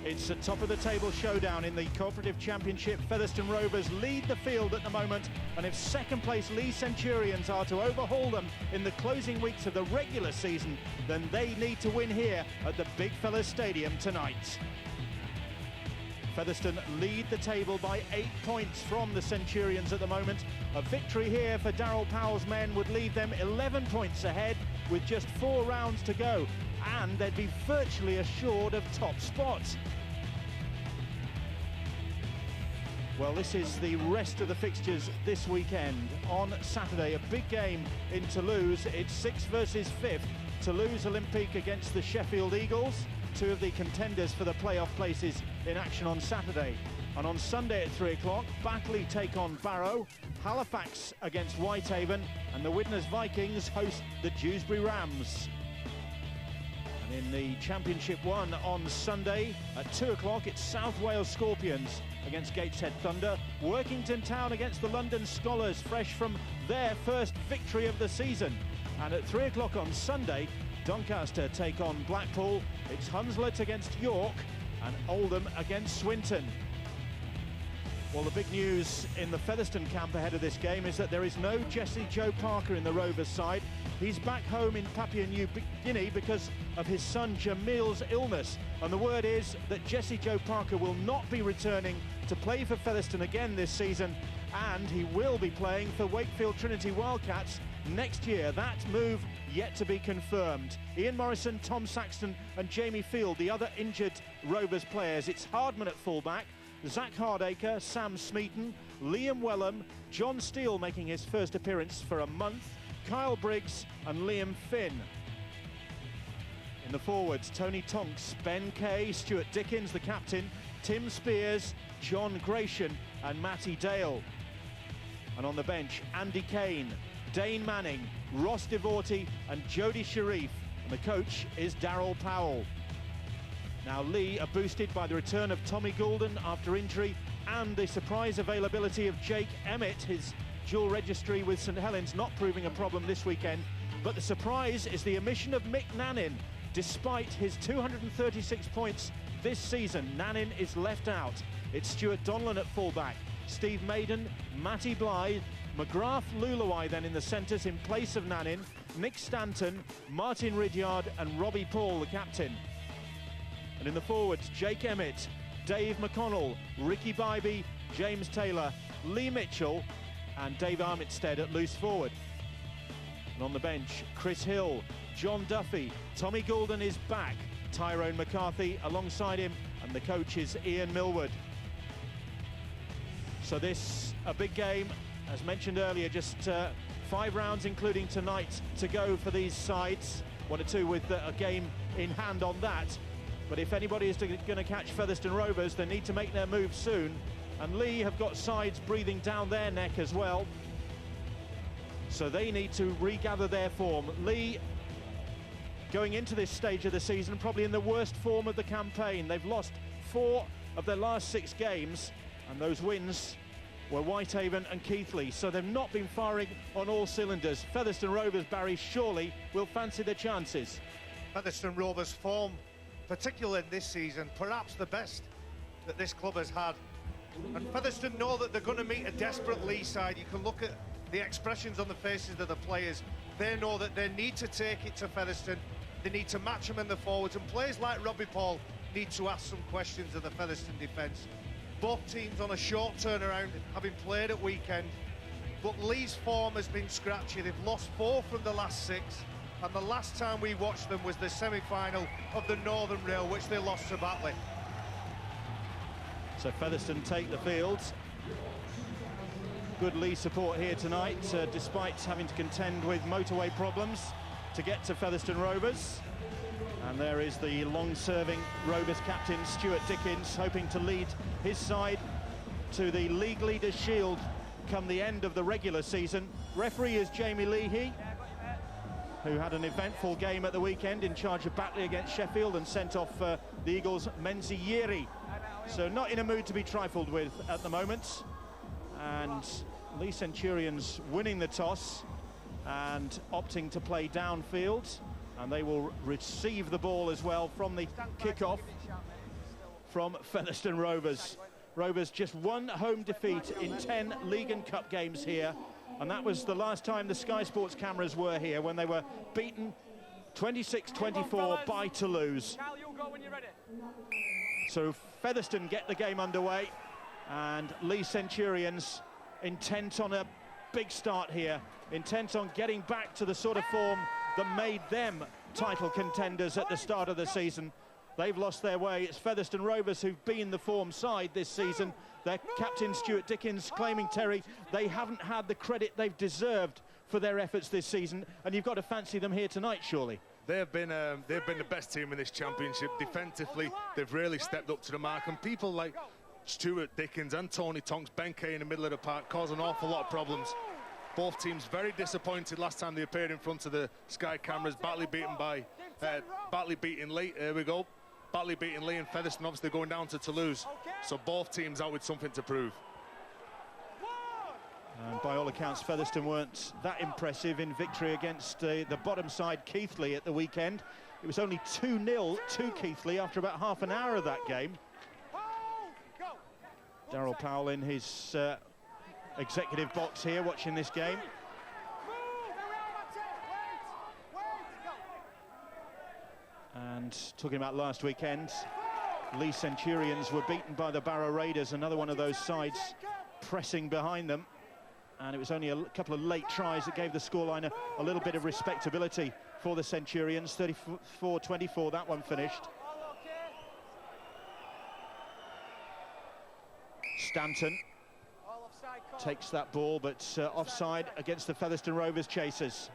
It's a top-of-the-table showdown in the Cooperative Championship. Featherstone Rovers lead the field at the moment, and if second-place Leigh Centurions are to overhaul them in the closing weeks of the regular season, then they need to win here at the Big Fellas Stadium tonight. Featherstone lead the table by 8 points from the Centurions at the moment. A victory here for Darryl Powell's men would leave them 11 points ahead with just 4 rounds to go, and they'd be virtually assured of top spots. Well, this is the rest of the fixtures this weekend. On Saturday, a big game in Toulouse. It's 6th versus 5th. Toulouse Olympique against the Sheffield Eagles, two of the contenders for the playoff places in action on Saturday. And on Sunday at 3 o'clock, Batley take on Barrow, Halifax against Whitehaven, and the Widnes Vikings host the Dewsbury Rams. And in the Championship 1 on Sunday at 2 o'clock, it's South Wales Scorpions against Gateshead Thunder, Workington Town against the London Scholars, fresh from their first victory of the season. And at 3 o'clock on Sunday, Doncaster take on Blackpool, it's Hunslet against York, and Oldham against Swinton. Well, the big news in the Featherstone camp ahead of this game is that there is no Jesse Joe Parker in the Rovers side. He's back home in Papua New Guinea because of his son Jamil's illness, and the word is that Jesse Joe Parker will not be returning to play for Featherstone again this season, and he will be playing for Wakefield Trinity Wildcats next year. That move yet to be confirmed. Ian Morrison, Tom Saxton and Jamie Field, the other injured Rovers players. It's Hardman at fullback, Zach Hardacre, Sam Smeaton, Liam Wellham, John Steele making his first appearance for a month, Kyle Briggs and Liam Finn. In the forwards, Tony Tonks, Ben Kay, Stuart Dickens, the captain, Tim Spears, John Gratian and Matty Dale. And on the bench, Andy Kane, Dane Manning, Ross Devorty and Jody Sharif, and the coach is Darryl Powell. Now Leigh are boosted by the return of Tommy Goulden after injury and the surprise availability of Jake Emmett, his dual registry with St Helens not proving a problem this weekend. But the surprise is the omission of Mick Nannin. Despite his 236 points this season, Nannin is left out. It's Stuart Donlan at fullback, Steve Maiden, Matty Blythe, McGrath Lulawai then in the centres in place of Nannin, Nick Stanton, Martin Ridyard and Robbie Paul, the captain. And in the forwards, Jake Emmett, Dave McConnell, Ricky Bybee, James Taylor, Lee Mitchell and Dave Armitstead at loose forward. And on the bench, Chris Hill, John Duffy, Tommy Goulden is back, Tyrone McCarthy alongside him, and the coach is Ian Millward. So this, a big game, as mentioned earlier, just 5 rounds including tonight to go for these sides. 1 or 2 with a game in hand on that. But if anybody is going to catch Featherstone Rovers, they need to make their move soon. And Leigh have got sides breathing down their neck as well. So they need to regather their form. Leigh, going into this stage of the season, probably in the worst form of the campaign. They've lost 4 of their last 6 games, and those wins were Whitehaven and Keighley, so they've not been firing on all cylinders. Featherstone Rovers, Barry, surely will fancy their chances. Featherstone Rovers' form, particularly in this season, perhaps the best that this club has had. And Featherstone know that they're going to meet a desperate Leigh side. You can look at the expressions on the faces of the players. They know that they need to take it to Featherstone. They need to match them in the forwards, and players like Robbie Paul need to ask some questions of the Featherstone defence. Both teams on a short turnaround, having played at weekend, but Leigh's form has been scratchy. They've lost 4 from the last 6, and the last time we watched them was the semi-final of the Northern Rail, which they lost to Batley. So Featherstone take the field. Good Leigh support here tonight, despite having to contend with motorway problems to get to Featherstone Rovers. And there is the long-serving Rovers captain, Stuart Dickens, hoping to lead his side to the League Leaders' Shield come the end of the regular season. Referee is Jamie Leahy, who had an eventful game at the weekend in charge of Batley against Sheffield and sent off the Eagles' Menzi Yeri. So not in a mood to be trifled with at the moment. And Leigh Centurions winning the toss and opting to play downfield. And they will receive the ball as well from the kickoff. from Featherstone Rovers. Rovers just one home defeat in 10 League and Cup games here, and that was the last time the Sky Sports cameras were here, when they were beaten 26-24 by Toulouse. So Featherstone get the game underway, and Leigh Centurions intent on a big start here, intent on getting back to the sort of form that made them title contenders at the start of the season. They've lost their way. It's Featherstone Rovers who've been the form side this season. Their captain Stuart Dickens claiming, Terry, they haven't had the credit they've deserved for their efforts this season, and you've got to fancy them here tonight, surely. They've been the best team in this championship. Defensively, they've really stepped up to the mark, and people like Stuart Dickens and Tony Tonks, Ben Kay in the middle of the park, cause an awful lot of problems. Both teams very disappointed last time they appeared in front of the Sky cameras. Batley beating Leigh. Here we go. Batley beating Leigh, and Featherstone obviously going down to Toulouse. So both teams out with something to prove. And by all accounts, Featherstone weren't that impressive in victory against the bottom side, Keighley, at the weekend. It was only 2-0 to Keighley after about half an hour of that game. Darryl Powell in his executive box here watching this game. And talking about last weekend, Leigh Centurions were beaten by the Barrow Raiders, another one of those sides pressing behind them. And it was only a couple of late tries that gave the scoreline a little bit of respectability for the Centurions. 34-24, that one finished. Stanton takes that ball, but offside against the Featherstone Rovers chasers.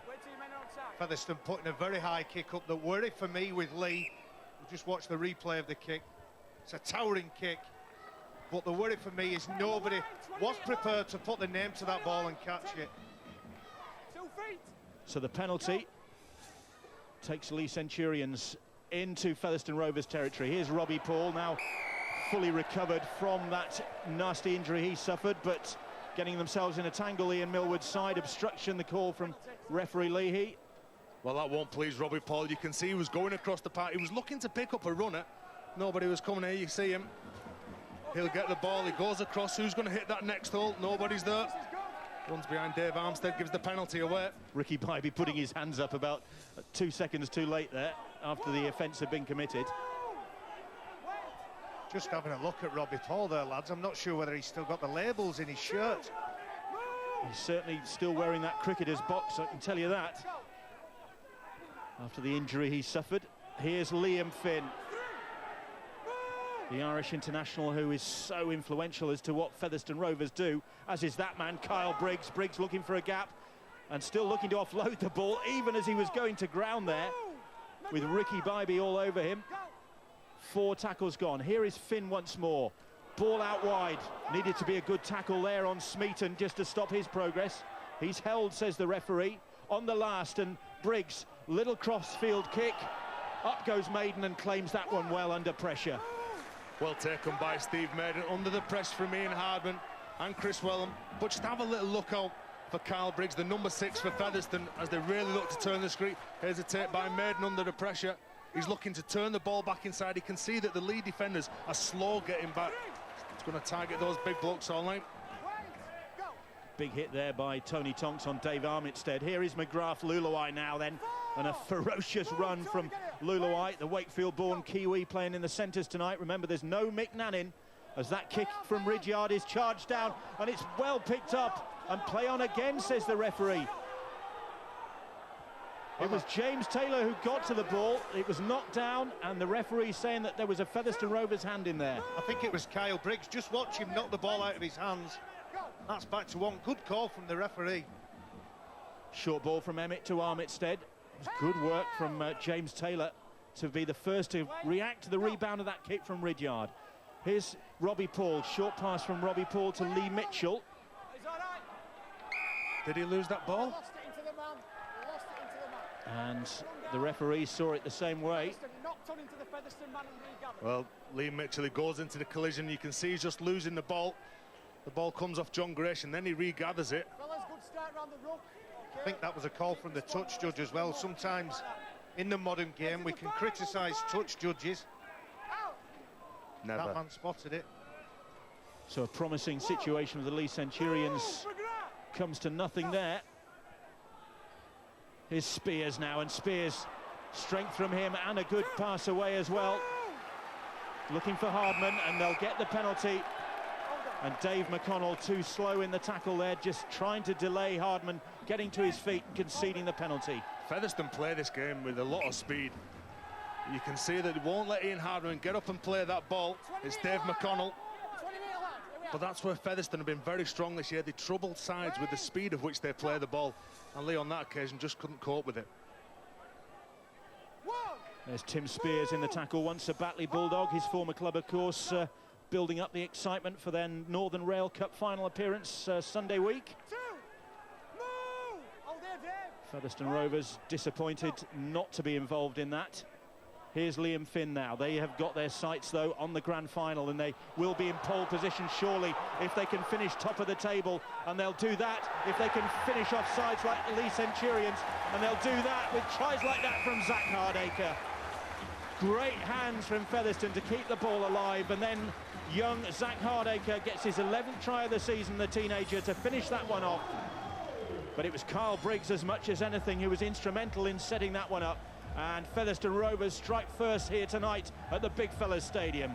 Featherstone putting a very high kick up. The worry for me with Leigh, we'll just watch the replay of the kick. It's a towering kick, but the worry for me is nobody was prepared to put the name to that ball and catch it. So the penalty takes Leigh Centurions into Featherstone Rovers territory. Here's Robbie Paul, now fully recovered from that nasty injury he suffered, but getting themselves in a tangle. Ian Millwood's side, obstruction, the call from referee Leahy. Well, that won't please Robbie Paul. You can see he was going across the park. He was looking to pick up a runner. Nobody was coming here. You see him. He'll get the ball. He goes across. Who's going to hit that next hole? Nobody's there. Runs behind Dave Armstead, gives the penalty away. Ricky Bybee putting his hands up about 2 seconds too late there after the offence had been committed. Just having a look at Robbie Paul there, lads. I'm not sure whether he's still got the labels in his shirt. He's certainly still wearing that cricketer's box, I can tell you that. After the injury he suffered. Here's Liam Finn, the Irish international who is so influential as to what Featherstone Rovers do, as is that man, Kyle Briggs. Briggs looking for a gap and still looking to offload the ball, even as he was going to ground there, with Ricky Bybee all over him. 4 tackles gone. Here is Finn once more. Ball out wide. Needed to be a good tackle there on Smeaton just to stop his progress. He's held, says the referee, on the last, and Briggs, little cross-field kick. Up goes Maiden and claims that one well under pressure. Well taken by Steve Maiden, under the press from Ian Hardman and Chris Wellham. But just have a little look out for Kyle Briggs, the number 6 for Featherstone, as they really look to turn the screen. Here's a take by Maiden under the pressure. He's looking to turn the ball back inside. He can see that the Leigh defenders are slow getting back. It's going to target those big blocks all night. Big hit there by Tony Tonks on Dave Armitstead. Here is McGrath Luluai now then, and a ferocious run from Luluai, the Wakefield-born Kiwi playing in the centres tonight. Remember, there's no Mick Nannin, as that kick from Ridyard is charged down, and it's well picked up, and play on again, says the referee. It was James Taylor who got to the ball. It was knocked down, and the referee saying that there was a Featherstone Rovers hand in there. I think it was Kyle Briggs. Just watch him knock the ball out of his hands. That's back to 1. Good call from the referee. Short ball from Emmett to Armitstead. It was good work from James Taylor to be the first to react to the rebound of that kick from Ridyard. Here's Robbie Paul. Short pass from Robbie Paul to Lee Mitchell. Did he lose that ball? And the referee saw it the same way. Well, Lee Mitchell, he goes into the collision. You can see he's just losing the ball. The ball comes off John Grayson, then he regathers it. I think that was a call from the touch judge as well. Sometimes in the modern game we can criticise touch judges, Never. That man spotted it. So a promising situation for the Leigh Centurions comes to nothing there. Here's Spears now, and Spears, strength from him and a good pass away as well. Looking for Hardman, and they'll get the penalty. And Dave McConnell too slow in the tackle there, just trying to delay Hardman getting to his feet and conceding the penalty. Featherstone play this game with a lot of speed. You can see that it won't let Ian Hardman get up and play that ball. It's Dave McConnell. But that's where Featherstone have been very strong this year. They troubled sides with the speed of which they play the ball. And Leigh on that occasion just couldn't cope with it. There's Tim Spears in the tackle, once a Batley Bulldog, his former club, of course, building up the excitement for their Northern Rail Cup final appearance Sunday week. Featherstone Rovers disappointed not to be involved in that. Here's Liam Finn now. They have got their sights, though, on the grand final, and they will be in pole position, surely, if they can finish top of the table. And they'll do that if they can finish off sides like the Leigh Centurions. And they'll do that with tries like that from Zach Hardacre. Great hands from Featherstone to keep the ball alive. And then young Zach Hardacre gets his 11th try of the season, the teenager, to finish that one off. But it was Carl Briggs, as much as anything, who was instrumental in setting that one up. And Featherstone Rovers strike first here tonight at the Big Fellas Stadium.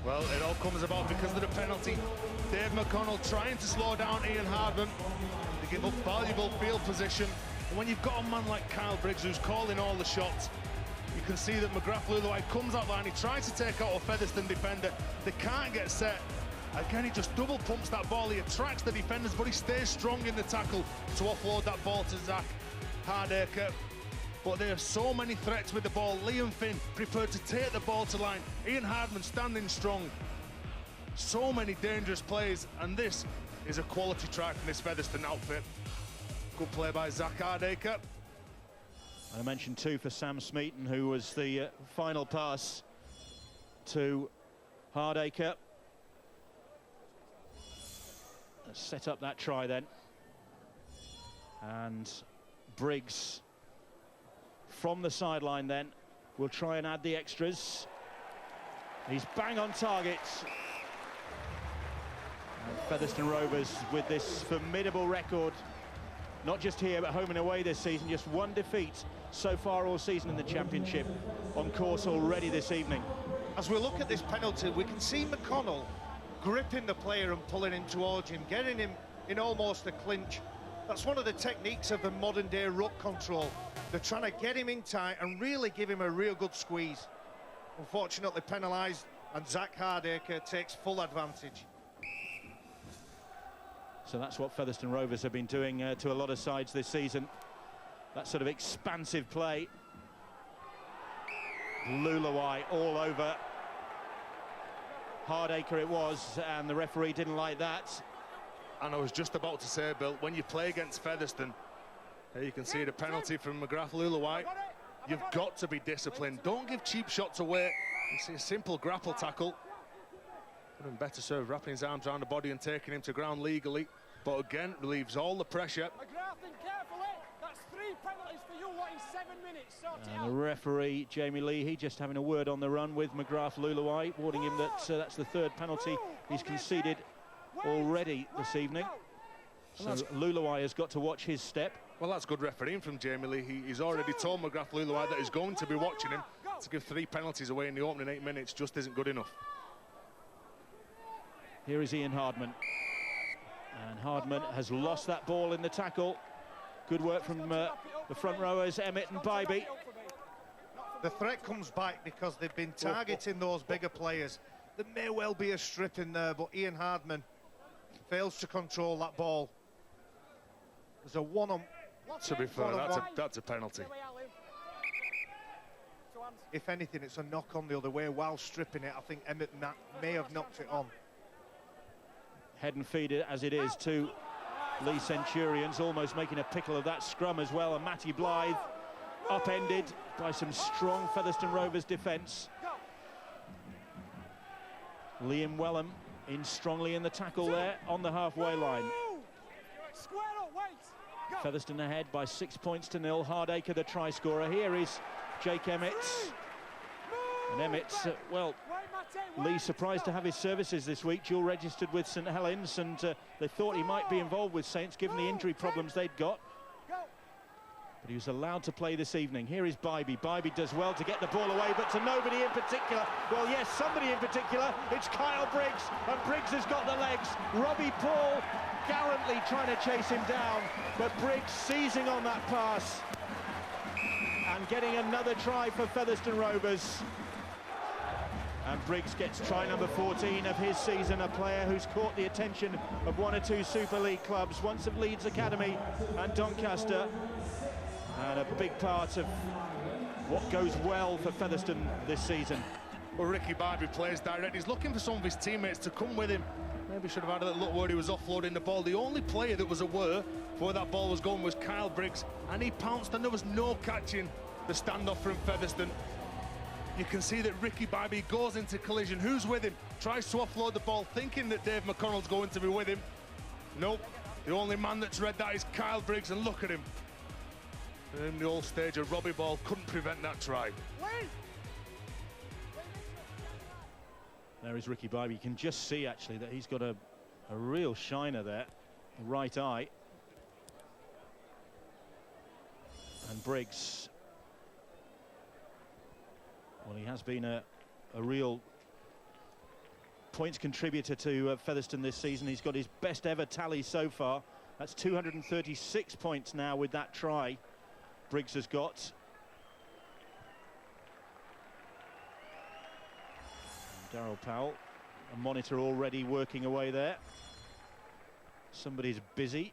Well, it all comes about because of the penalty. Dave McConnell trying to slow down Ian Hardman to give up valuable field position. And when you've got a man like Kyle Briggs who's calling all the shots, you can see that McGrath Luluai comes out line, he tries to take out a Featherstone defender. They can't get set. Again, he just double pumps that ball. He attracts the defenders, but he stays strong in the tackle to offload that ball to Zach Hardacre. But there are so many threats with the ball. Liam Finn prepared to take the ball to line. Ian Hardman standing strong. So many dangerous plays, and this is a quality try from this Featherstone outfit. Good play by Zach Hardacre. And I mentioned too for Sam Smeaton, who was the final pass to Hardacre. Let's set up that try then. And Briggs from the sideline then will try and add the extras. He's bang on target. And Featherstone Rovers with this formidable record, not just here but home and away this season, just one defeat so far all season in the championship, on course already this evening. As we look at this penalty, we can see McConnell gripping the player and pulling him towards him, getting him in almost a clinch. That's one of the techniques of the modern day ruck control. They're trying to get him in tight and really give him a real good squeeze. Unfortunately penalised, and Zach Hardacre takes full advantage. So that's what Featherstone Rovers have been doing to a lot of sides this season. That sort of expansive play. Luluai all over Hardacre it was, and the referee didn't like that. And I was just about to say, Bill, when you play against Featherstone, you can see the penalty from McGrath Luluai. You've got to be disciplined. Don't give cheap shots away. You see a simple grapple tackle. Would have been better served wrapping his arms around the body and taking him to ground legally. But again, relieves all the pressure. McGrath, think carefully. That's 3 penalties for you, what, in 7 minutes? Sort it out. The referee, Jamie Leahy, just having a word on the run with McGrath Luluai, warning him that that's the 3rd penalty he's conceded already this evening. So Luluai has got to watch his step. Well, that's good refereeing from Jamie Leahy. He's already told McGrath Luluai that he's going to be watching him. To give 3 penalties away in the opening 8 minutes just isn't good enough. Here is Ian Hardman. And Hardman has lost that ball in the tackle. Good work from the front rowers, Emmett and Bybee. The threat comes back because they've been targeting those bigger players. There may well be a strip in there, but Ian Hardman fails to control that ball. There's a one-on. To be fair, that's a penalty. If anything, it's a knock on the other way while stripping it. I think Emmett may have knocked it on. Head and feed it as it is to Leigh Centurions, almost making a pickle of that scrum as well. And Matty Blythe upended by some strong Featherstone Rovers defence. Liam Wellham in strongly in the tackle there on the halfway line. Featherstone ahead by 6 points to 0. Hardacre the try scorer. Here is Jake Emmett. And Emmett, well, Leigh surprised to have his services this week, dual registered with St Helens, and they thought he might be involved with Saints given the injury problems they'd got. But he was allowed to play this evening. Here is Bybee. Bybee does well to get the ball away, but to nobody in particular. Well, yes, somebody in particular. It's Kyle Briggs, and Briggs has got the legs. Robbie Paul gallantly trying to chase him down, but Briggs seizing on that pass and getting another try for Featherstone Rovers. And Briggs gets try number 14 of his season, a player who's caught the attention of one or two Super League clubs, once of Leeds Academy and Doncaster, and a big part of what goes well for Featherstone this season. Well, Ricky Bybee plays direct. He's looking for some of his teammates to come with him. Maybe should have had a little look where he was offloading the ball. The only player that was aware where that ball was going was Kyle Briggs, and he pounced, and there was no catching the standoff from Featherstone. You can see that Ricky Bybee goes into collision. Who's with him? Tries to offload the ball, thinking that Dave McConnell's going to be with him. Nope. The only man that's read that is Kyle Briggs, and look at him. In the old stage of Robbie Ball couldn't prevent that try. There is Ricky Bybee. You can just see actually that he's got a real shiner there, the right eye. And Briggs, well, he has been a real points contributor to Featherstone this season. He's got his best ever tally so far. That's 236 points now with that try Briggs has got. Darryl Powell, a monitor already working away there. Somebody's busy.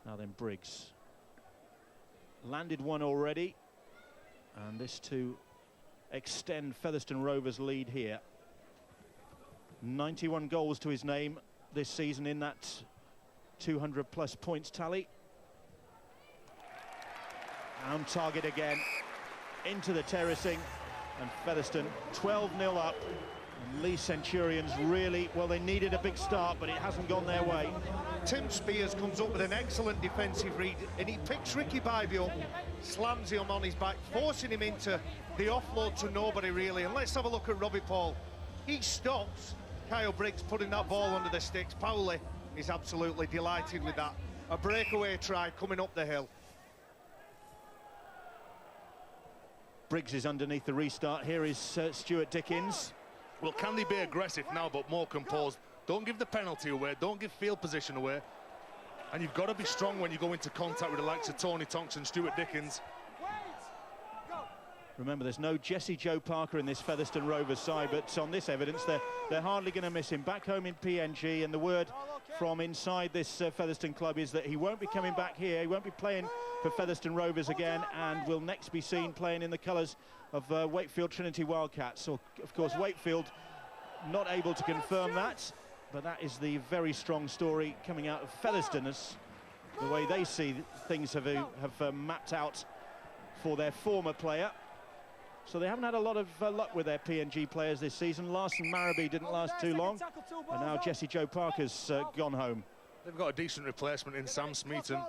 Now then, Briggs. Landed one already. And this to extend Featherstone Rovers' lead here. 91 goals to his name this season in that 200 plus points tally. On target again, into the terracing, and Featherstone 12-0 up. And Leigh Centurions really, well, they needed a big start, but it hasn't gone their way. Tim Spears comes up with an excellent defensive read, and he picks Ricky Bybee up, slams him on his back, forcing him into the offload to nobody really. And let's have a look at Robbie Paul. He stops Kyle Briggs putting that ball under the sticks. Powley is absolutely delighted with that. A breakaway try coming up the hill. Briggs is underneath the restart. Here is Stuart Dickens. Well, can they be aggressive now, but more composed? Don't give the penalty away, don't give field position away. And you've got to be strong when you go into contact with the likes of Tony Tonks and Stuart Dickens. Remember, there's no Jesse Joe Parker in this Featherstone Rovers side, but on this evidence, they're hardly going to miss him. Back home in PNG, and the word from inside this Featherstone club is that he won't be coming back here. He won't be playing for Featherstone Rovers again, and will next be seen playing in the colours of Wakefield Trinity Wildcats. So, of course, Wakefield not able to confirm that, but that is the very strong story coming out of Featherstone, as the way they see things have mapped out for their former player. So they haven't had a lot of luck with their PNG players this season. Larson Marabee didn't last too long, and now Jesse Joe Parker's gone home. They've got a decent replacement in Sam Smeaton.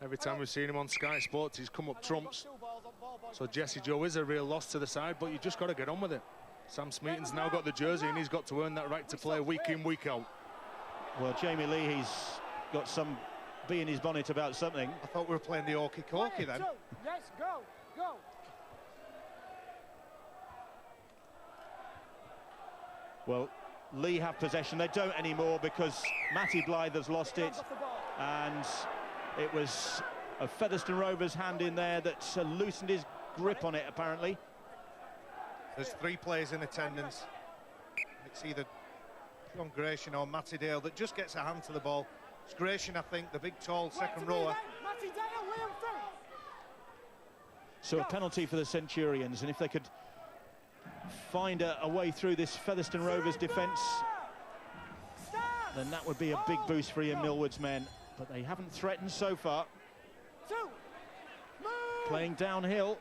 Every time we've seen him on Sky Sports, he's come up trumps. So Jesse Joe is a real loss to the side, but you just got to get on with it. Sam Smeaton's now got the jersey, and he's got to earn that right to play week in, week out. Well, Jamie Leahy's got some bee in his bonnet about something. I thought we were playing the Okie Kokie then. Yes, go. Well, Leigh have possession. They don't anymore because Matty Blythe has lost it, and it was a Featherstone Rovers hand in there that loosened his grip on it, apparently. There's 3 players in attendance. It's either John Gratian or Matty Dale that just gets a hand to the ball. It's Gratian, I think, the big, tall second rower. So a penalty for the Centurions, and if they could find a way through this Featherstone Rovers defence, then that would be a big boost for Ian Millwood's men. But they haven't threatened so far. Playing downhill,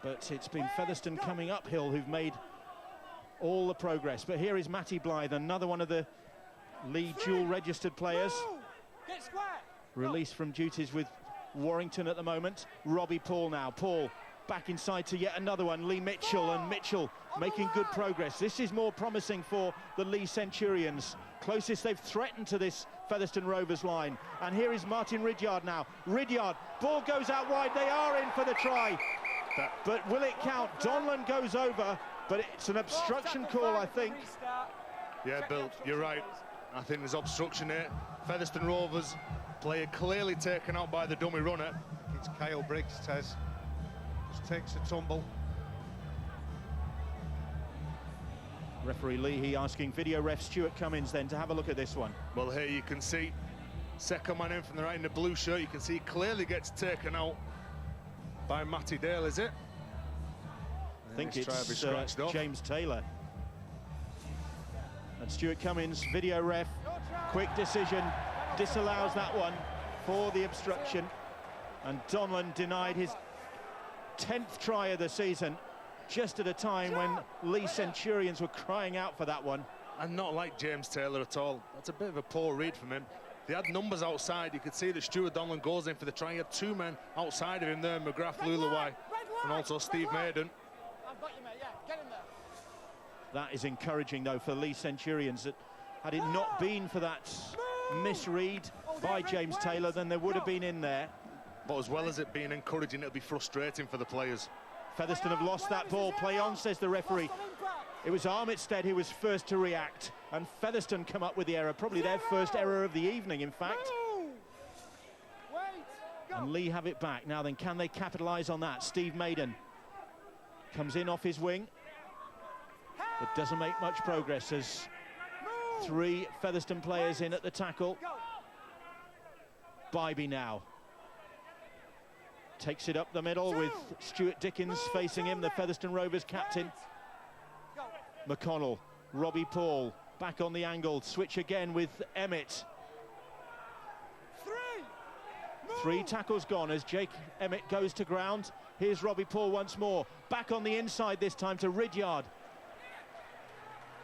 but it's been Featherstone coming uphill who've made all the progress. But here is Matty Blythe, another one of the Leigh dual-registered players. Released from duties with Warrington at the moment. Robbie Paul now. Paul Back inside to yet another one, Leigh Mitchell, and Mitchell making good progress. This is more promising for the Leigh Centurions. Closest they've threatened to this Featherstone Rovers line. And here is Martin Ridyard now. Ridyard, ball goes out wide, they are in for the try. But will it count? Donlan goes over, but it's an obstruction call, I think. Yeah, Bill, you're right. I think there's obstruction here. Featherstone Rovers, player clearly taken out by the dummy runner. It's Kyle Briggs, Tez. Just takes a tumble. Referee Leahy asking video ref Stuart Cummins then to have a look at this one. Well, here you can see second man in from the right in the blue shirt. You can see he clearly gets taken out by Matty Dale, is it? I think it's James Taylor. And Stuart Cummins, video ref, quick decision, disallows that one for the obstruction. And Donlan denied his 10th try of the season, just at a time when Leigh Centurions were crying out for that one. And not like James Taylor at all. That's a bit of a poor read from him. They had numbers outside. You could see that Stuart Donlan goes in for the try. He had two men outside of him there, McGrath, Lulawai, and also Steve Maiden. I've got you, mate. Yeah, get in there. That is encouraging, though, for Leigh Centurions. That had it not been for that misread by James Taylor, then there would have been in there. But as well as it being encouraging, it'll be frustrating for the players. Featherstone have lost that ball. Play on, says the referee. It was Armitstead who was first to react, and Featherstone come up with the error, probably their first error of the evening, in fact. And Leigh have it back. Now then, can they capitalise on that? Steve Maiden comes in off his wing, but doesn't make much progress as three Featherstone players in at the tackle. Bybee now takes it up the middle with Stuart Dickens facing him, the Featherstone Rovers captain. McConnell, Robbie Paul, back on the angle, switch again with Emmett. Three tackles gone as Jake Emmett goes to ground. Here's Robbie Paul once more, back on the inside this time to Ridyard.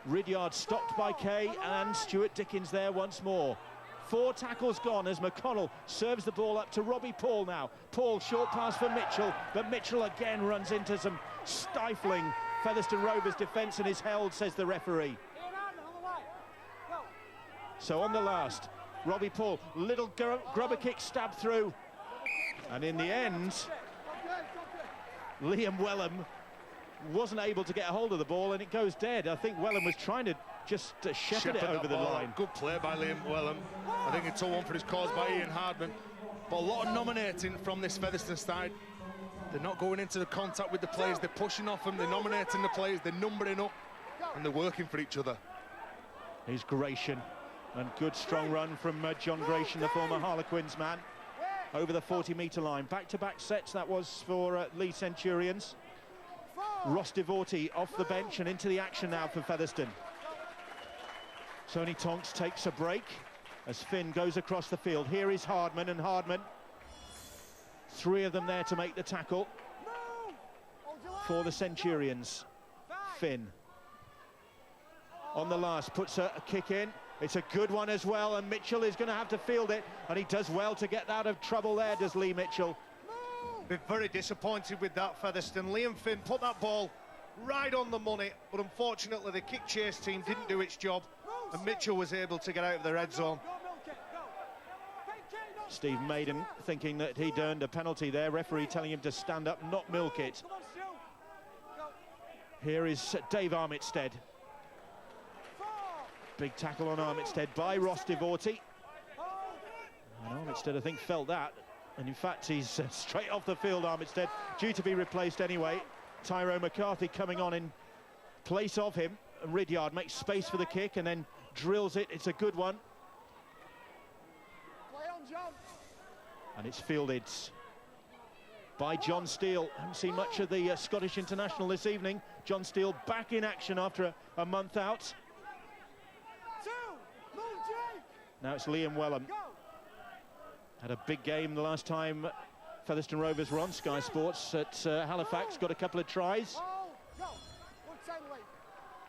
Ridyard stopped by Kay, and Stuart Dickens there once more. Four tackles gone as McConnell serves the ball up to Robbie Paul now. Paul, short pass for Mitchell, but Mitchell again runs into some stifling Featherstone Rovers defence and is held, says the referee. So on the last, Robbie Paul, little grubber kick stabbed through. And in the end, Liam Wellham wasn't able to get a hold of the ball and it goes dead. I think Wellham was trying to just shepherd it over the line. Good play by Liam Wellham. I think it's all one for his cause by Ian Hardman. But a lot of nominating from this Featherstone side. They're not going into the contact with the players. They're pushing off them. They're nominating the players. They're numbering up. And they're working for each other. Here's Gratian. And good strong run from John Gratian, the former Harlequins man. Over the 40-metre line. Back-to-back sets that was for Leigh Centurions. Ross Devorty off the bench and into the action now for Featherstone. Tony Tonks takes a break as Finn goes across the field. Here is Hardman, and Hardman. Three of them there to make the tackle for the Centurions. Finn on the last, puts a kick in. It's a good one as well, and Mitchell is going to have to field it, and he does well to get out of trouble there, does Leigh Mitchell. Been very disappointed with that, Featherstone. Liam Finn put that ball right on the money, but unfortunately the kick chase team didn't do its job, and Mitchell was able to get out of the red zone. Steve Maiden thinking that he'd earned a penalty there. Referee telling him to stand up, not milk it. Here is Dave Armitstead. Big tackle on Armitstead by Ross Devorty. And Armitstead, I think, felt that. And in fact, he's straight off the field, Armitstead, due to be replaced anyway. Tyrone McCarthy coming on in place of him. And Ridyard makes space for the kick and then drills it. It's a good one. And it's fielded by John Steele. Haven't seen much of the Scottish international this evening. John Steele back in action after a month out. Now it's Liam Wellham. Had a big game the last time Featherstone Rovers were on Sky Sports at Halifax. Got a couple of tries.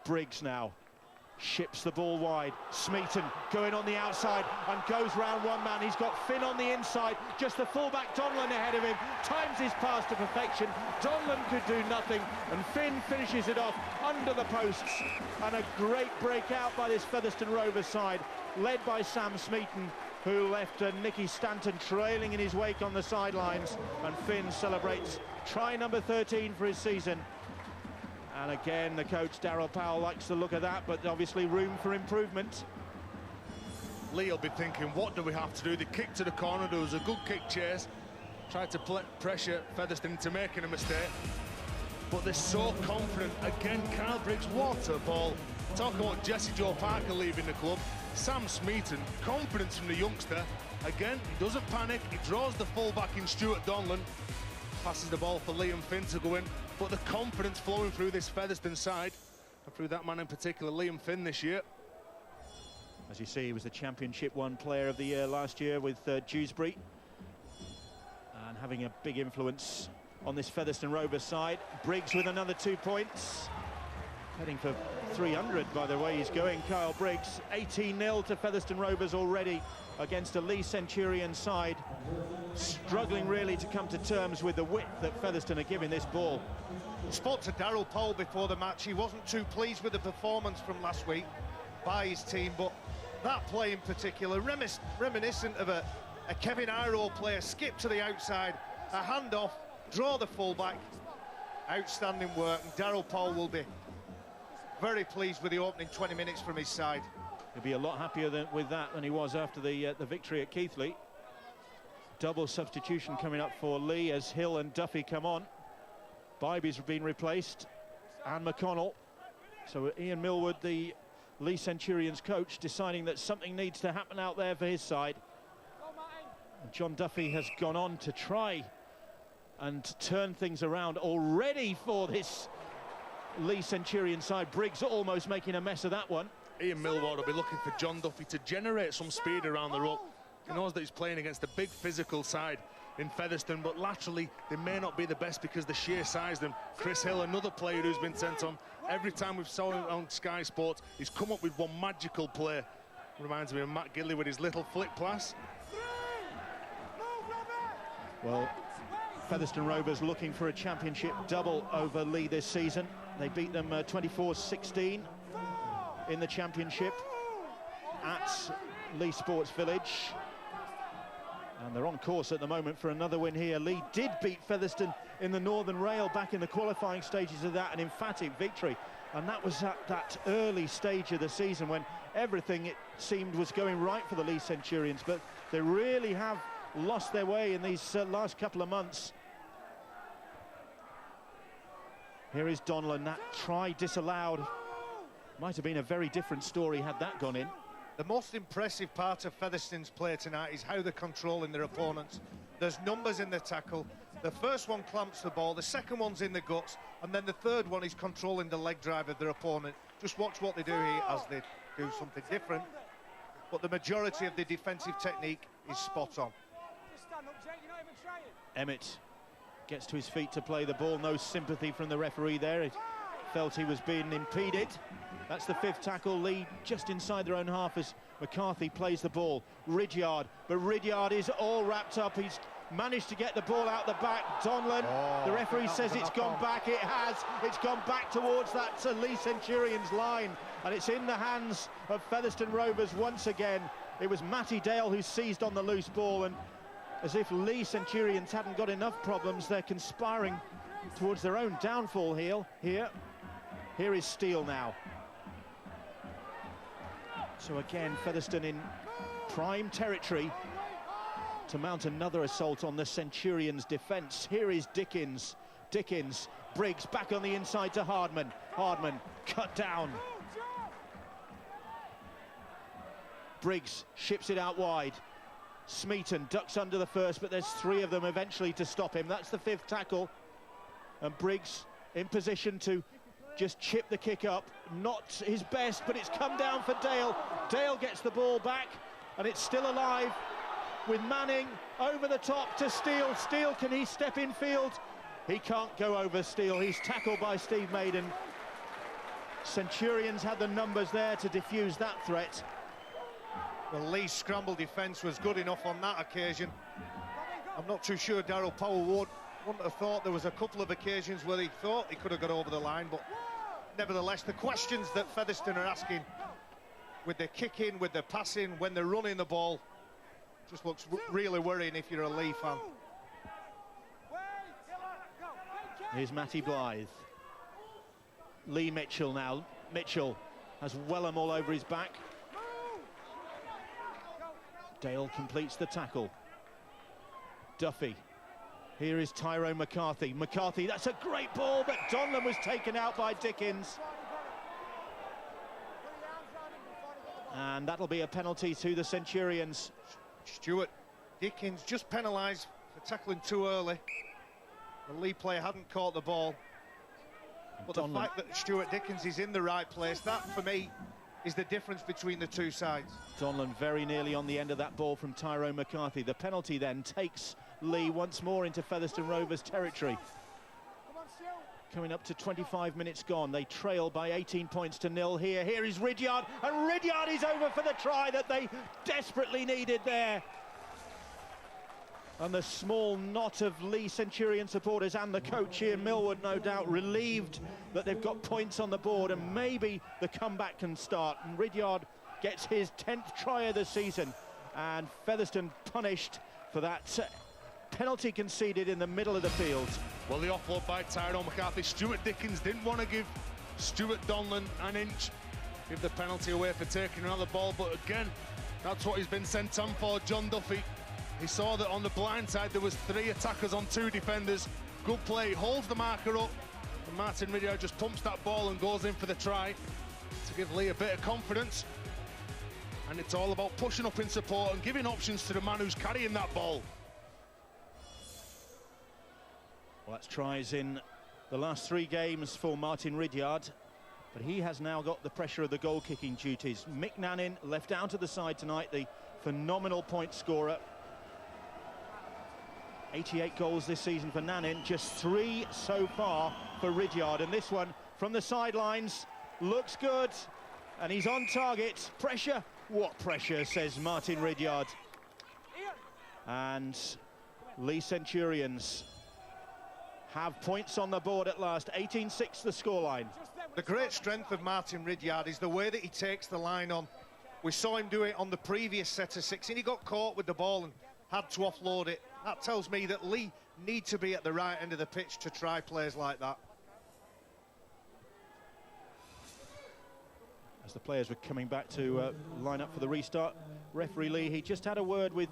Briggs now. ships the ball wide. Smeaton going on the outside and goes round one man. He's got Finn on the inside, just the fullback Donlan ahead of him, times his pass to perfection. Donlan could do nothing, and Finn finishes it off under the posts. And a great breakout by this Featherstone Rovers side, led by Sam Smeaton, who left Nicky Stanton trailing in his wake on the sidelines. And Finn celebrates try number 13 for his season. And again, the coach, Darryl Powell, likes the look of that, but obviously room for improvement. Leigh will be thinking, what do we have to do? The kick to the corner, there was a good kick chase. Tried to pressure Featherstone into making a mistake. But they're so confident. Again, Kyle Briggs, what a ball. Talk about Jesse Joe Parker leaving the club. Sam Smeaton, confidence from the youngster. Again, he doesn't panic. He draws the full-back in Stuart Donlan. Passes the ball for Liam Finn to go in. But the confidence flowing through this Featherstone side, and through that man in particular, Liam Finn, this year. As you see, he was the Championship 1 Player of the Year last year with Dewsbury, and having a big influence on this Featherstone Rovers side. Briggs with another 2 points, heading for 300 by the way he's going. Kyle Briggs, 18-0 to Featherstone Rovers already against a Leigh Centurion side, struggling really to come to terms with the width that Featherstone are giving this ball. I spoke to Darryl Powell before the match. He wasn't too pleased with the performance from last week by his team, but that play in particular, reminiscent of a Kevin Iro player, skip to the outside, a handoff, draw the fullback. Outstanding work, and Darryl Powell will be very pleased with the opening 20 minutes from his side. He'll be a lot happier with that than he was after the victory at Keighley. Double substitution coming up for Leigh as Hill and Duffy come on. Bybee's been replaced, and McConnell. So Ian Millwood, the Leigh Centurions coach, deciding that something needs to happen out there for his side. And John Duffy has gone on to try and turn things around already for this Leigh Centurion side. Briggs almost making a mess of that one. Ian Millward will be looking for John Duffy to generate some speed around the ruck. He knows that he's playing against a big physical side in Featherstone, but laterally they may not be the best because the sheer size of them. Chris Hill, another player who's been sent on. Every time we've saw him on Sky Sports, he's come up with one magical play. Reminds me of Matt Gidley with his little flick pass. Well, Featherstone Rovers looking for a championship double over Leigh this season. They beat them 24-16 in the championship at Leigh Sports Village. And they're on course at the moment for another win here. Leigh did beat Featherstone in the Northern Rail back in the qualifying stages of that, an emphatic victory. And that was at that early stage of the season when everything, it seemed, was going right for the Leigh Centurions. But they really have lost their way in these last couple of months. Here is Donlan, that try disallowed. Might have been a very different story had that gone in. The most impressive part of Featherstone's play tonight is how they're controlling their opponents. There's numbers in the tackle. The first one clamps the ball, the second one's in the guts, and then the third one is controlling the leg drive of their opponent. Just watch what they do here as they do something different. But the majority of the defensive technique is spot on. Emmett gets to his feet to play the ball. No sympathy from the referee there. He felt he was being impeded. That's the 5th tackle. Leigh just inside their own half as McCarthy plays the ball. Ridyard, but Ridyard is all wrapped up. He's managed to get the ball out the back. Donlan, the referee says it's gone back. It has. It's gone back towards that Leigh Centurions line, and it's in the hands of Featherstone Rovers once again. It was Matty Dale who seized on the loose ball, and as if Leigh Centurions hadn't got enough problems, they're conspiring towards their own downfall here. Here is Steele now. So again, Featherstone in prime territory to mount another assault on the Centurions' defence. Here is Dickens. Briggs back on the inside to Hardman. Hardman cut down. Briggs ships it out wide. Smeaton ducks under the first, but there's 3 of them eventually to stop him. That's the 5th tackle. And Briggs in position to just chip the kick up. Not his best, but it's come down for Dale. Dale gets the ball back, and it's still alive with Manning over the top to Steele. Steele, can he step in field? He can't go over Steele. He's tackled by Steve Maiden. Centurions had the numbers there to defuse that threat. Well, Leigh's scramble defence was good enough on that occasion. I'm not too sure Darryl Powell wouldn't have thought. There was a couple of occasions where he thought he could have got over the line, but nevertheless, the questions that Featherstone are asking with their kicking, with their passing, when they're running the ball, just looks really worrying if you're a Leigh fan. Here's Matty Blythe. Lee Mitchell now. Mitchell has Wellham all over his back. Dale completes the tackle. Duffy. Here is Tyrone McCarthy. McCarthy, that's a great ball, but Donlan was taken out by Dickens. And that'll be a penalty to the Centurions. Stuart Dickens just penalised for tackling too early. The Leigh player hadn't caught the ball. But Donlan, the fact that Stuart Dickens is in the right place, that for me is the difference between the two sides. Donlan very nearly on the end of that ball from Tyrone McCarthy. The penalty then takes Leigh once more into Featherstone Rovers territory. Coming up to 25 minutes gone, they trail by 18 points to 0 here. Here is Ridyard, and Ridyard is over for the try that they desperately needed there. And the small knot of Leigh Centurion supporters and the coach Ian Millwood, no doubt, relieved that they've got points on the board and maybe the comeback can start. And Ridyard gets his 10th try of the season, and Featherstone punished for that penalty conceded in the middle of the field. Well, the offload by Tyrone McCarthy. Stuart Dickens didn't want to give Stuart Donlan an inch, give the penalty away for taking another ball, but again, that's what he's been sent on for. John Duffy, he saw that on the blind side there was 3 attackers on 2 defenders. Good play, holds the marker up, and Martin Ridyard just pumps that ball and goes in for the try to give Leigh a bit of confidence. And it's all about pushing up in support and giving options to the man who's carrying that ball. Well, that's tries in the last 3 games for Martin Ridyard, but he has now got the pressure of the goal-kicking duties. Mick Nannin left out of the side tonight, the phenomenal point scorer. 88 goals this season for Nannin, just 3 so far for Ridyard, and this one from the sidelines looks good, and he's on target. Pressure? What pressure, says Martin Ridyard. And Leigh Centurions have points on the board at last. 18-6 the scoreline. The great strength of Martin Ridyard is the way that he takes the line on. We saw him do it on the previous set of 6, and he got caught with the ball and had to offload it. That tells me that Leigh need to be at the right end of the pitch to try plays like that. As the players were coming back to line up for the restart, referee Leigh, he just had a word with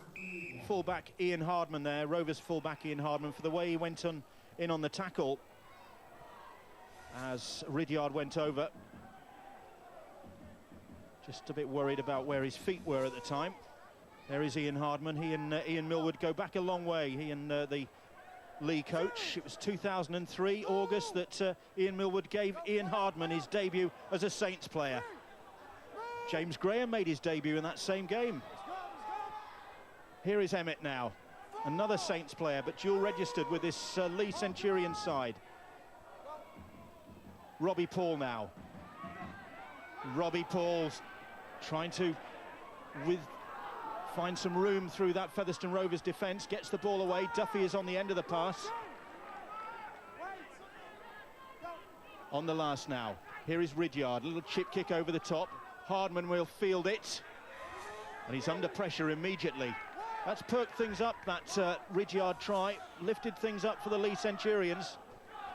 fullback Ian Hardman there, Rovers fullback Ian Hardman, for the way he went in on the tackle as Ridyard went over. Just a bit worried about where his feet were at the time. There is Ian Hardman. He and Ian Millwood go back a long way, he and the Leigh coach. It was 2003 August that Ian Millwood gave Ian Hardman his debut as a Saints player. James Graham made his debut in that same game. Here is Emmett now, another Saints player, but dual registered with this Leigh Centurion side. Robbie Paul now. Robbie Paul's trying to find some room through that Featherstone Rovers defence, gets the ball away. Duffy is on the end of the pass. On the last now. Here is Ridyard, a little chip kick over the top. Hardman will field it, and he's under pressure immediately. That's perked things up, that Ridyard try, lifted things up for the Leigh Centurions.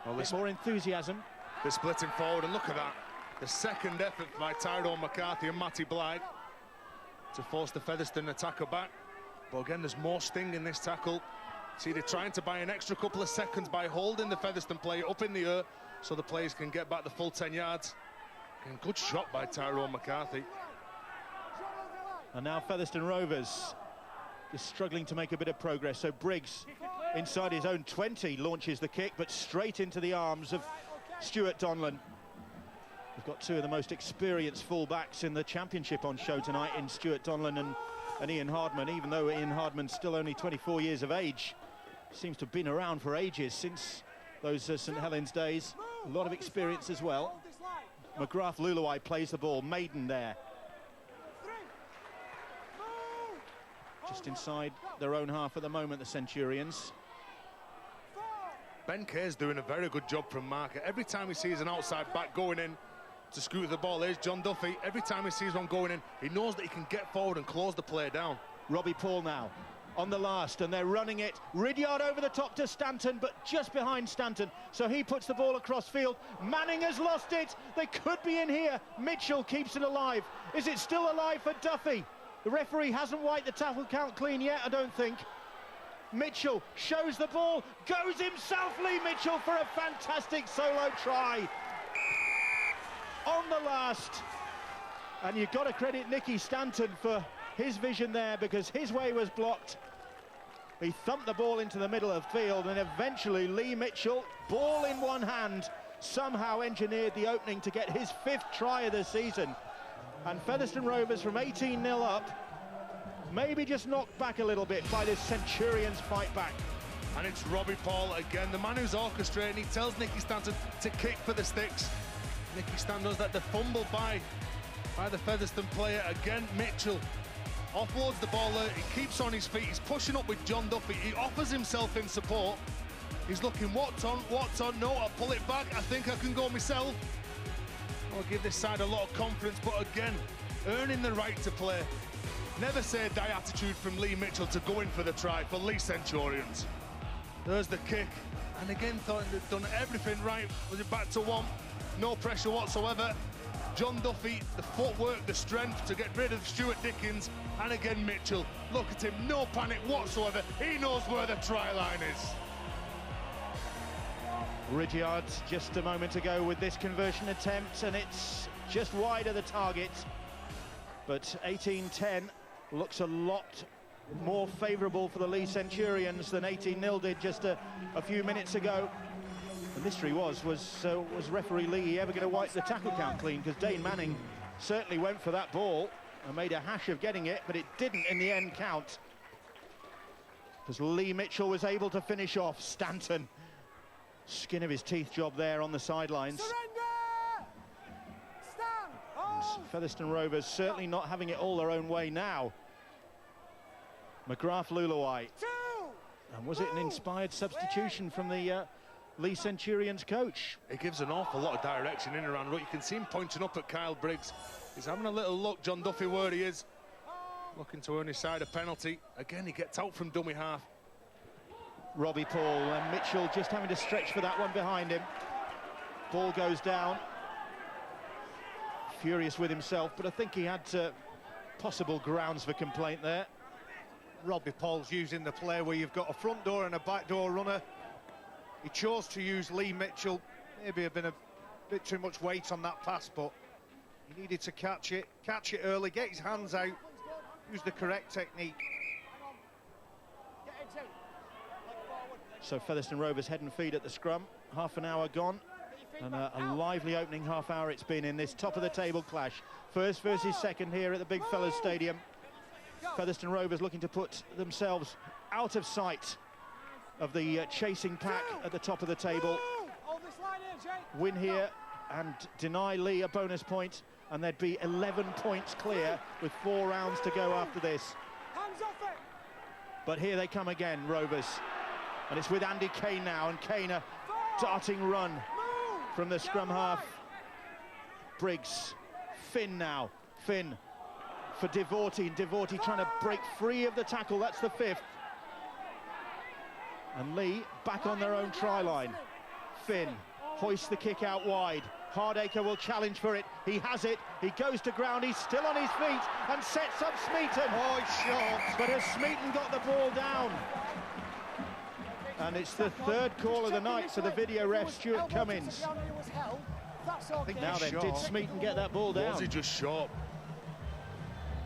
Well, there's more enthusiasm. They're splitting forward, and look at that. The second effort by Tyrone McCarthy and Matty Blythe to force the Featherstone attacker back. But again, there's more sting in this tackle. See, they're trying to buy an extra couple of seconds by holding the Featherstone player up in the air so the players can get back the full 10 yards. And good shot by Tyrone McCarthy. And now Featherstone Rovers is struggling to make a bit of progress. So Briggs, inside his own 20, launches the kick, but straight into the arms of Stuart Donlan. We've got 2 of the most experienced full-backs in the championship on show tonight in Stuart Donlan and Ian Hardman, even though Ian Hardman's still only 24 years of age. Seems to have been around for ages, since those St Helens days. A lot of experience as well. McGrath Luluai plays the ball. Maiden there. Just inside their own half at the moment, the Centurions. Ben Kay's doing a very good job from marker. Every time he sees an outside back going in to scoot the ball, here's John Duffy. Every time he sees one going in, he knows that he can get forward and close the play down. Robbie Paul now on the last, and they're running it. Ridyard over the top to Stanton, but just behind Stanton. So he puts the ball across field. Manning has lost it. They could be in here. Mitchell keeps it alive. Is it still alive for Duffy? The referee hasn't wiped the tackle count clean yet, I don't think. Mitchell shows the ball, goes himself, Leigh Mitchell, for a fantastic solo try. On the last. And you've got to credit Nicky Stanton for his vision there, because his way was blocked. He thumped the ball into the middle of the field, and eventually Leigh Mitchell, ball in one hand, somehow engineered the opening to get his 5th try of the season. And Featherstone Rovers from 18-0 up, maybe just knocked back a little bit by this Centurions fight back. And it's Robbie Paul again, the man who's orchestrating. He tells Nicky Stanton to kick for the sticks. Nicky Stanton does that, the fumble by the Featherstone player. Again, Mitchell offloads the ball there. He keeps on his feet. He's pushing up with John Duffy. He offers himself in support. He's looking, what's on? No, I'll pull it back. I think I can go myself. I'll give this side a lot of confidence, but again, earning the right to play. Never say die attitude from Leigh Mitchell to go in for the try for Leigh Centurions. There's the kick, and again, thought they'd done everything right. Was it back to one? No pressure whatsoever. John Duffy, the footwork, the strength to get rid of Stuart Dickens, and again Mitchell. Look at him, no panic whatsoever. He knows where the try line is. Ridyard just a moment ago with this conversion attempt, and it's just wide of the target. But 18-10 looks a lot more favourable for the Leigh Centurions than 18-0 did just a few minutes ago. The mystery was referee Leigh ever going to wipe the tackle count clean? Because Dane Manning certainly went for that ball and made a hash of getting it, but it didn't in the end count. Because Leigh Mitchell was able to finish off Stanton. Skin of his teeth job there on the sidelines. Featherstone Rovers certainly not having it all their own way now. McGrath Luluai. And was it an inspired substitution from the Leigh Centurions coach? It gives an awful lot of direction in and around. You can see him pointing up at Kyle Briggs. He's having a little look, John Duffy, where he is. Looking to earn his side a penalty. Again, he gets out from dummy half. Robbie Paul, and Mitchell just having to stretch for that one behind him. Ball goes down. Furious with himself, but I think he had possible grounds for complaint there. Robbie Paul's using the play where you've got a front door and a back door runner. He chose to use Leigh Mitchell. Maybe have been a bit too much weight on that pass, but he needed to catch it early, get his hands out, use the correct technique. So Featherstone Rovers head and feet at the scrum. Half an hour gone, and a lively opening half hour it's been in this top of the table clash. First versus second here at the Big Fellas Stadium. Featherstone Rovers looking to put themselves out of sight of the chasing pack at the top of the table. Win here and deny Leigh a bonus point, and there'd be 11 points clear with 4 rounds to go after this. But here they come again, Rovers. And it's with Andy Kane now, and Kane a darting run from the scrum half. Briggs, Finn now, Finn for Devorty, and Devorty trying to break free of the tackle. That's the 5th. And Leigh back on their own try line. Finn hoists the kick out wide. Hardacre will challenge for it. He has it. He goes to ground. He's still on his feet and sets up Smeaton. Oh, he's short. But has Smeaton got the ball down? And it's the 3rd call of the night for the video ref, Stuart Cummins. Now then, did Smeaton get that ball down? Was he just short?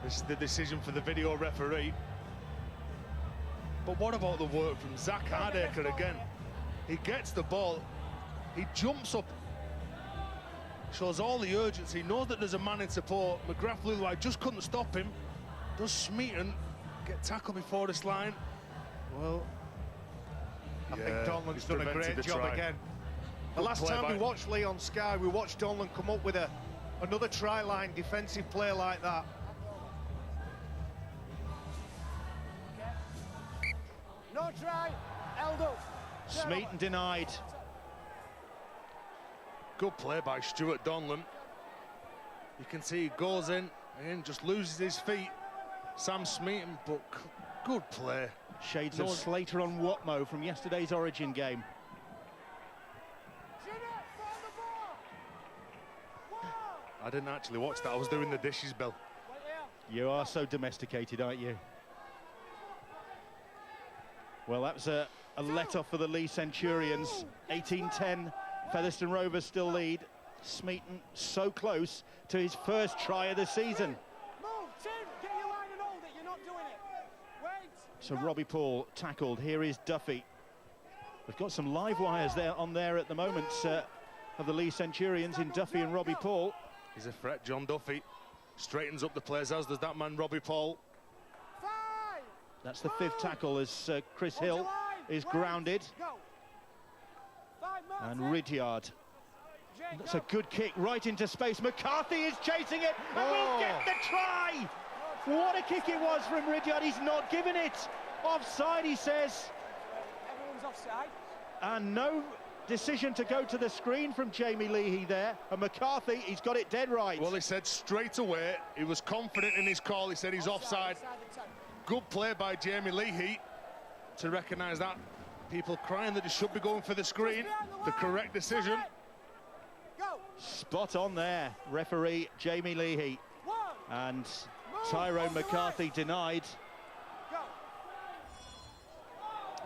This is the decision for the video referee. But what about the work from Zach Hardacre again? He gets the ball, he jumps up, shows all the urgency, knows that there's a man in support. McGrath Luluai just couldn't stop him. Does Smeaton get tackled before this line? Well, I think Donlan's done a great job again. The last time we watched Leigh on Sky, we watched Donlan come up with another try-line defensive play like that. No try, held up. Smeaton denied. Good play by Stuart Donlan. You can see he goes in and just loses his feet. Sam Smeaton, but good play. Shades of Slater on Watmo from yesterday's Origin game. I didn't actually watch that. I was doing the dishes, Bill. You are so domesticated, aren't you? Well, that was a let-off for the Leigh Centurions. 18-10, Featherstone Rovers still lead. Smeaton so close to his first try of the season. Move, Tim, get your line and hold it, you're not doing it. Wait. So Robbie Paul tackled. Here is Duffy. We've got some live wires there on there at the moment of the Leigh Centurions in Duffy and Robbie Paul. He's a threat, John Duffy. Straightens up the players, as does that man, Robbie Paul. That's the fifth tackle as Chris Hill is grounded. And Ridyard. That's a good kick right into space. McCarthy is chasing it and will get the try. What a kick it was from Ridyard. He's not given it. Offside, he says. Everyone's offside. And no decision to go to the screen from Jamie Leahy there. And McCarthy, he's got it dead right. Well, he said straight away, he was confident in his call. He said he's offside. Good play by Jamie Leahy to recognise that. People crying that he should be going for the screen. The correct decision. Spot on there, referee Jamie Leahy. And Tyrone McCarthy denied.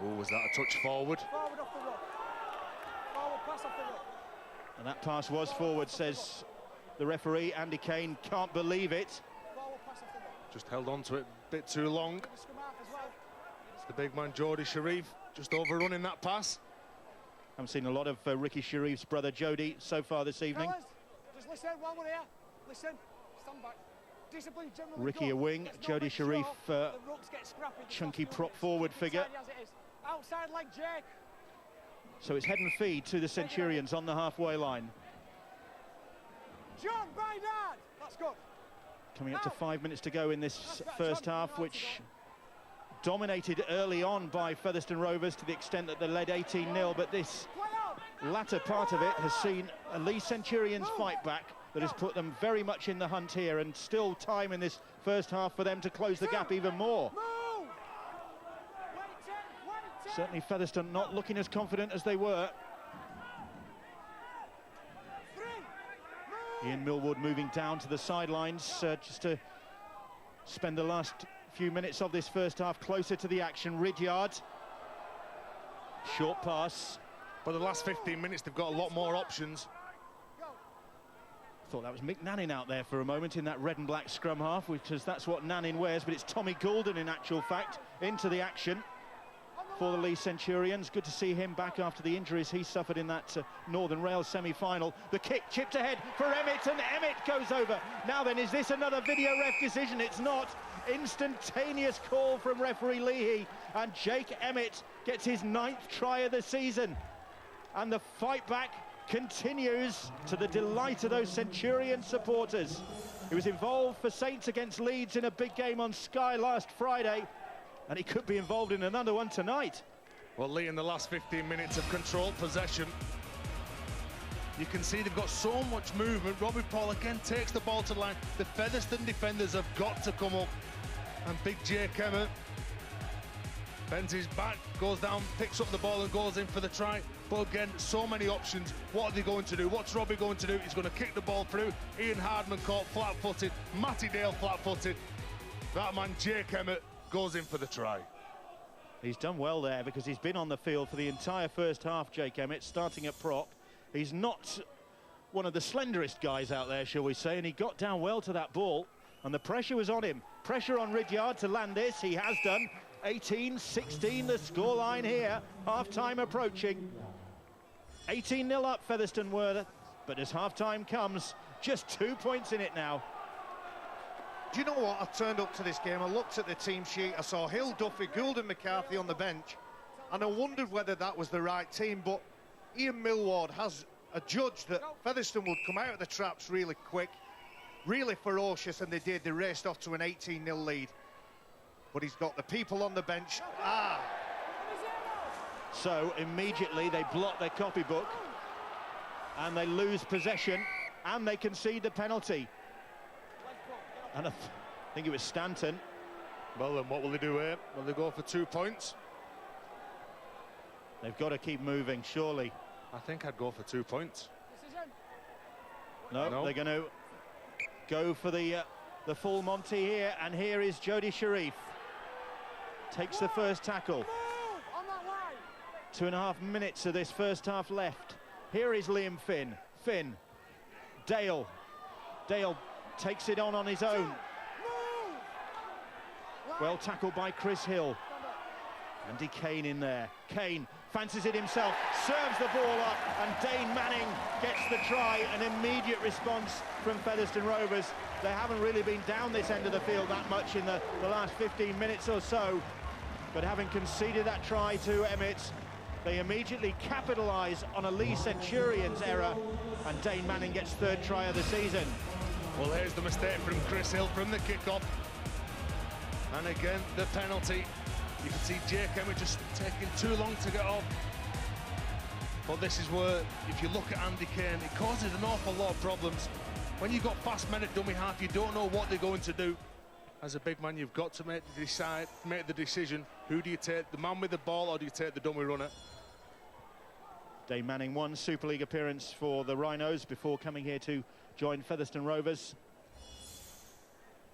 Oh, was that a touch forward? Forward off the rock. Forward pass off the rock. And that pass was forward, says the referee. Andy Kane can't believe it. Forward pass off the rock. Just held on to it a bit too long. It's the big man, Jody Sharif, just overrunning that pass. Haven't seen a lot of Ricky Sharif's brother Jody so far this evening. Fellas, just listen while we're here. Listen, stand back. Discipline generally Ricky good. a wing, Let's not Jody make Sharif, sure the rucks get scrappy chunky the prop forward figure. Inside as it is. Outside leg, Jake. So it's head and feed to the Centurions on the halfway line. John, Baynard. That's good. Coming up to 5 minutes to go in this first half, which dominated early on by Featherstone Rovers to the extent that they led 18-0, but this latter part of it has seen a Leigh Centurions fight back that has put them very much in the hunt here, and still time in this first half for them to close the gap even more. Certainly Featherstone not looking as confident as they were. Ian Millward moving down to the sidelines just to spend the last few minutes of this first half closer to the action. Ridyard, short pass. For the last 15 minutes, they've got a lot more options. Thought that was Mick Nannin out there for a moment in that red and black scrum half, because that's what Nannin wears, but it's Tommy Goulden in actual fact into the action for the Leigh Centurions. Good to see him back after the injuries he suffered in that Northern Rail semi-final. The kick chipped ahead for Emmett, and Emmett goes over. Now then, is this another video ref decision? It's not. Instantaneous call from referee Leahy, and Jake Emmett gets his 9th try of the season. And the fight back continues to the delight of those Centurion supporters. He was involved for Saints against Leeds in a big game on Sky last Friday, and he could be involved in another one tonight. Well, Leigh in the last 15 minutes have controlled possession. You can see they've got so much movement. Robbie Paul again takes the ball to the line. The Featherstone defenders have got to come up. And big Jake Emmett bends his back, goes down, picks up the ball and goes in for the try. But again, so many options. What are they going to do? What's Robbie going to do? He's going to kick the ball through. Ian Hardman caught flat-footed. Matty Dale flat-footed. That man, Jake Emmett, goes in for the try. He's done well there because he's been on the field for the entire first half, Jake Emmett, starting at prop. He's not one of the slenderest guys out there, shall we say, and he got down well to that ball, and the pressure was on him. Pressure on Ridyard to land this. He has done. 18-16 the scoreline here. Half-time approaching. 18-0 up Featherstone were, but as half-time comes, just 2 points in it now. Do you know what? I turned up to this game, I looked at the team sheet, I saw Hill, Duffy, Goulden, McCarthy on the bench, and I wondered whether that was the right team, but Ian Millward has adjudged that Featherstone would come out of the traps really quick, really ferocious, and they did. They raced off to an 18-0 lead. But he's got the people on the bench. So immediately they block their copybook and they lose possession and they concede the penalty. And I think it was Stanton. Well, then what will they do here? Will they go for 2 points? They've got to keep moving, surely. I think I'd go for 2 points. No, they're going to go for the full Monty here, and here is Jody Sharif. Takes the first tackle. 2.5 minutes of this first half left. Here is Liam Finn. Finn. Dale. Dale takes it on his own. Well tackled by Chris Hill. Andy Kane in there. Kane fancies it himself, serves the ball up, and Dane Manning gets the try. An immediate response from Featherstone Rovers. They haven't really been down this end of the field that much in the last 15 minutes or so. But having conceded that try to Emmett, they immediately capitalise on a Leigh Centurions error, and Dane Manning gets third try of the season. Well, here's the mistake from Chris Hill from the kick-off. And again, the penalty. You can see Jake Emmett just taking too long to get off. But this is where, if you look at Andy Kane, it causes an awful lot of problems. When you've got fast men at dummy half, you don't know what they're going to do. As a big man, you've got to make the decision. Who do you take, the man with the ball, or do you take the dummy runner? Dane Manning, one Super League appearance for the Rhinos before coming here to join Featherstone Rovers.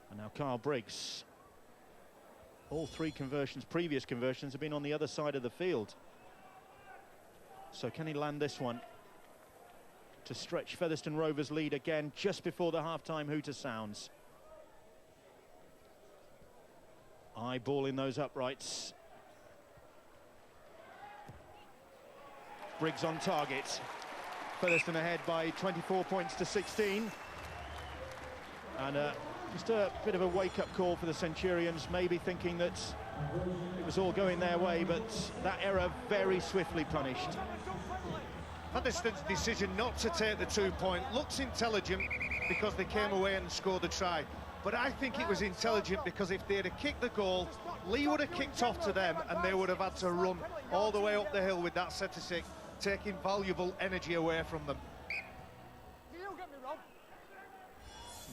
And now Kyle Briggs. All three previous conversions, have been on the other side of the field. So can he land this one to stretch Featherstone Rovers' lead again just before the half-time hooter sounds? Eyeballing those uprights. Briggs on target. Featherstone ahead by 24 points to 16. And just a bit of a wake-up call for the Centurions, maybe thinking that it was all going their way, but that error very swiftly punished. Featherstone's decision not to take the 2 point looks intelligent because they came away and scored the try. But I think it was intelligent because if they'd have kicked the goal, Leigh would have kicked off to them and they would have had to run all the way up the hill with that set of six, taking valuable energy away from them.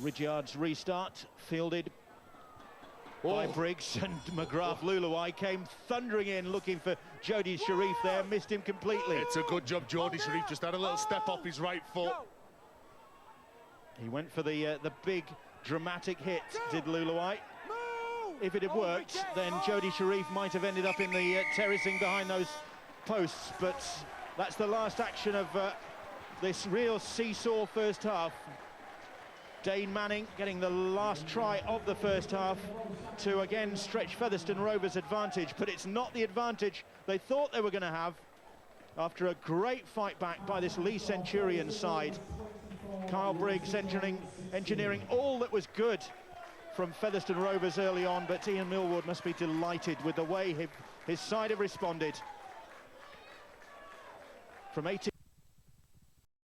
Ridyard's restart, fielded by Briggs, and McGrath Luluai came thundering in looking for Jody Sharif there, missed him completely. It's a good job, Jody Sharif just had a little step off his right foot. He went for the big dramatic hit, did Luluai. If it had worked, then Jody Sharif might have ended up in the terracing behind those posts, but that's the last action of this real seesaw first half. Dane Manning getting the last try of the first half to again stretch Featherstone Rovers' advantage, but it's not the advantage they thought they were going to have after a great fight back by this Leigh Centurions side. Kyle Briggs engineering all that was good from Featherstone Rovers early on, but Ian Millward must be delighted with the way his side have responded. From 18